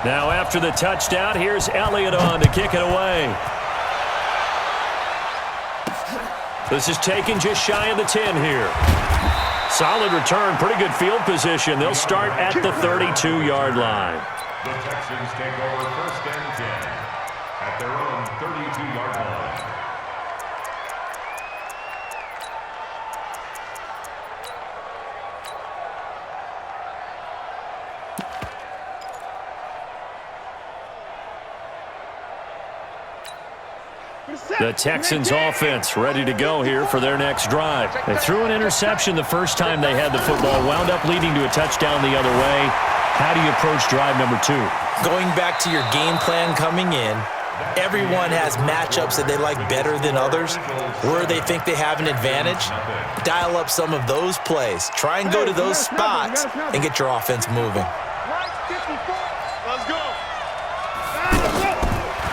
Now after the touchdown, here's Elliott on to kick it away. This is taken just shy of the 10 here. Solid return, pretty good field position. They'll start at the 32-yard line. The Texans take over 1st and 10 at their own 32-yard line. The Texans offense ready to go here for their next drive. They threw an interception the first time they had the football, wound up leading to a touchdown the other way. How do you approach drive number 2? Going back to your game plan coming in, everyone has matchups that they like better than others, where they think they have an advantage. Dial up some of those plays. Try and go to those spots and get your offense moving. Let's go.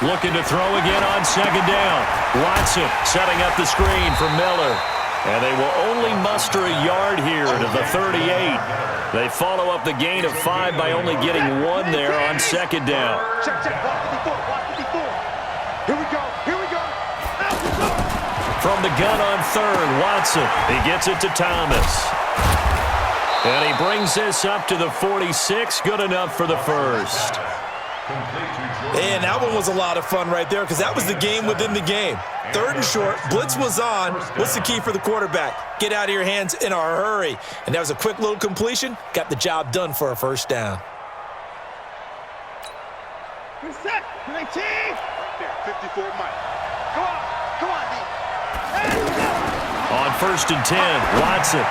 Looking to throw again on 2nd down. Watson setting up the screen for Miller. And they will only muster a yard here to the 38. They follow up the gain of 5 by only getting 1 there on 2nd down. Check. Watch 54. Here we go. From the gun on 3rd, Watson. He gets it to Thomas. And he brings this up to the 46. Good enough for the first. And that one was a lot of fun right there because that was the game within the game. 3rd and short, blitz was on. What's the key for the quarterback? Get out of your hands in a hurry. And that was a quick little completion. Got the job done for a 1st down. Good set. 19. Right there. 54 Mike. Come on, D. On 1st and 10, Watson.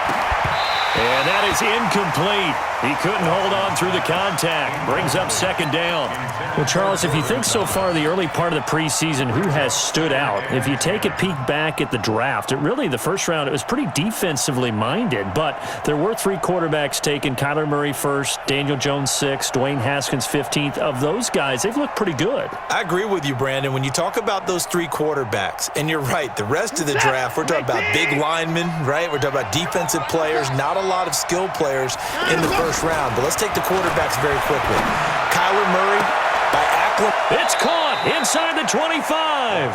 And that is incomplete. He couldn't hold on through the contact. Brings up 2nd down. Well, Charles, if you think so far the early part of the preseason, who has stood out? If you take a peek back at the draft, the first round, it was pretty defensively minded. But there were 3 quarterbacks taken. Kyler Murray 1st, Daniel Jones 6th, Dwayne Haskins 15th. Of those guys, they've looked pretty good. I agree with you, Brandon. When you talk about those 3 quarterbacks, and you're right, the rest of the draft, we're talking about big linemen, right? We're talking about defensive players, not a lot of skilled players in the first round. But let's take the quarterbacks very quickly. Kyler Murray by Acklam. It's caught inside the 25.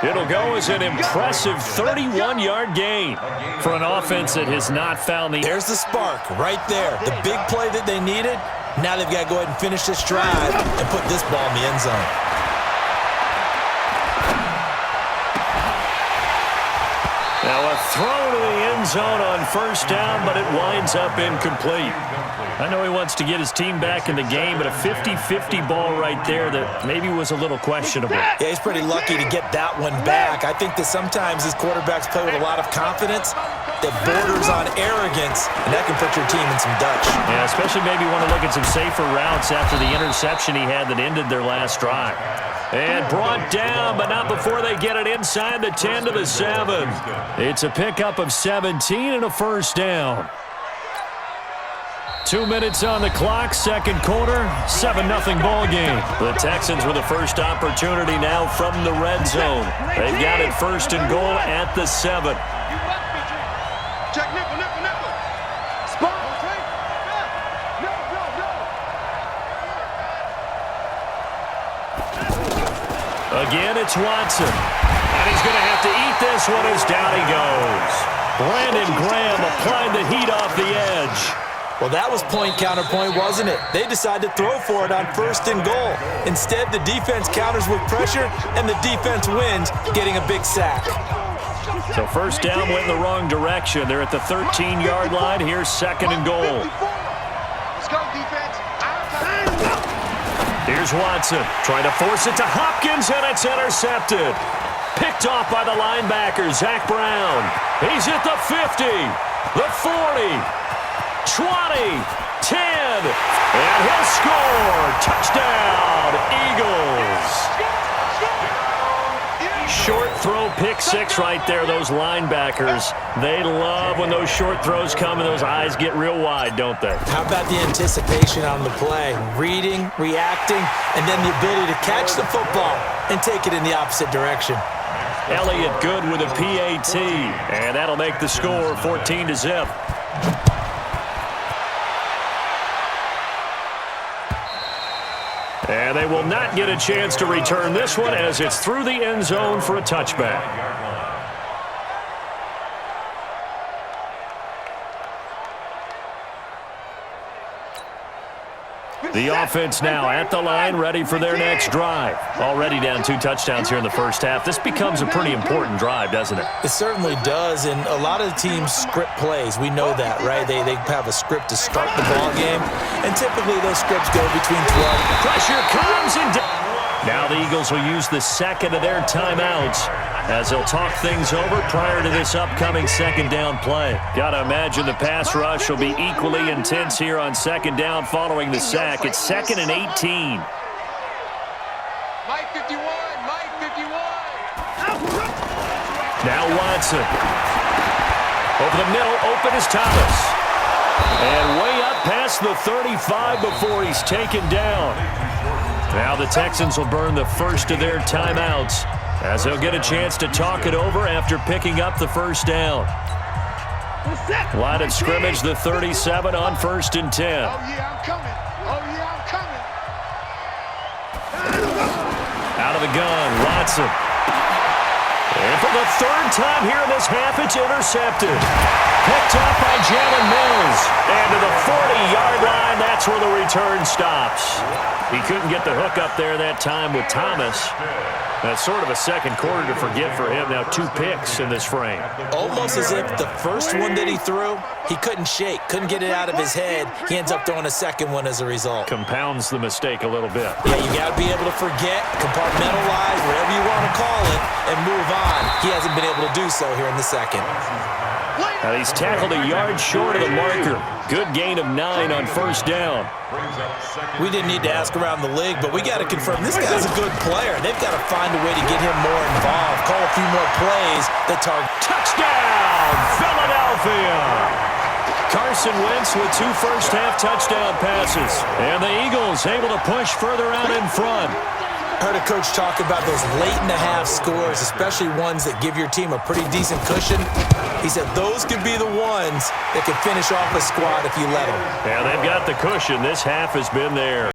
It'll go as an impressive 31-yard gain for an offense that has not found the... There's the spark right there. The big play that they needed. Now they've got to go ahead and finish this drive and put this ball in the end zone. Now a throw to the end zone on 1st down, but it winds up incomplete. I know he wants to get his team back in the game, but a 50-50 ball right there that maybe was a little questionable. Yeah, he's pretty lucky to get that one back. I think that sometimes these quarterbacks play with a lot of confidence that borders on arrogance, and that can put your team in some Dutch. Yeah, especially maybe want to look at some safer routes after the interception he had that ended their last drive. And brought down, but not before they get it inside the 10 to the 7. It's a pickup of 17 and a 1st down. 2 minutes on the clock, 2nd quarter, 7-0 ball game. The Texans with the first opportunity now from the red zone. They've got it 1st and goal at the 7. Check nickel. Spot. No. Again, it's Watson. And he's going to have to eat this one as down he goes. Brandon Graham applied the heat off the edge. Well, that was point counterpoint, wasn't it? They decided to throw for it on 1st and goal. Instead, the defense counters with pressure, and the defense wins, getting a big sack. So 1st down went in the wrong direction. They're at the 13-yard line. Here's 2nd and goal. Let's go, defense. Here's Watson trying to force it to Hopkins, and it's intercepted. Picked off by the linebacker, Zach Brown. He's at the 50, the 40. 20, 10, and he'll score. Touchdown, Eagles. Short throw, pick 6 right there, those linebackers. They love when those short throws come and those eyes get real wide, don't they? How about the anticipation on the play? Reading, reacting, and then the ability to catch the football and take it in the opposite direction. Elliott good with a PAT, and that'll make the score 14-0. And they will not get a chance to return this one as it's through the end zone for a touchback. The offense now at the line, ready for their next drive. Already down 2 touchdowns here in the first half. This becomes a pretty important drive, doesn't it? It certainly does, and a lot of the teams script plays. We know that, right? They have a script to start the ball game, and typically those scripts go between 12. Pressure comes and now the Eagles will use the second of their timeouts as they'll talk things over prior to this upcoming second down play. Got to imagine the pass rush will be equally intense here on second down following the sack. It's 2nd and 18. Mike 51, Mike 51. Now Watson. Over the middle, open is Thomas. And way up past the 35 before he's taken down. Now the Texans will burn the first of their timeouts as they'll get a chance to talk it over after picking up the first down. Line of scrimmage, the 37 on 1st and 10. Oh, yeah, I'm coming. Oh, yeah, I'm coming. Out of the gun, Watson. And for the 3rd time here in this half, it's intercepted. Picked up by Jalen Mills. And to the 40-yard line, that's where the return stops. He couldn't get the hook up there that time with Thomas. That's sort of a second quarter to forget for him. Now 2 picks in this frame. Almost as if the first one that he threw, he couldn't shake, couldn't get it out of his head. He ends up throwing a second one as a result. Compounds the mistake a little bit. Yeah, you got to be able to forget, compartmentalize, whatever you want to call it, and move on. He hasn't been able to do so here in the second. Now he's tackled a yard short of the marker. Good gain of 9 on 1st down. We didn't need to ask around the league, but we got to confirm this guy's a good player. They've got to find a way to get him more involved, call a few more plays that target. Touchdown, Philadelphia! Carson Wentz with 2 first-half touchdown passes. And the Eagles able to push further out in front. Heard a coach talk about those late-in-the-half scores, especially ones that give your team a pretty decent cushion. He said those could be the ones that could finish off a squad if you let them. Yeah, they've got the cushion. This half has been there.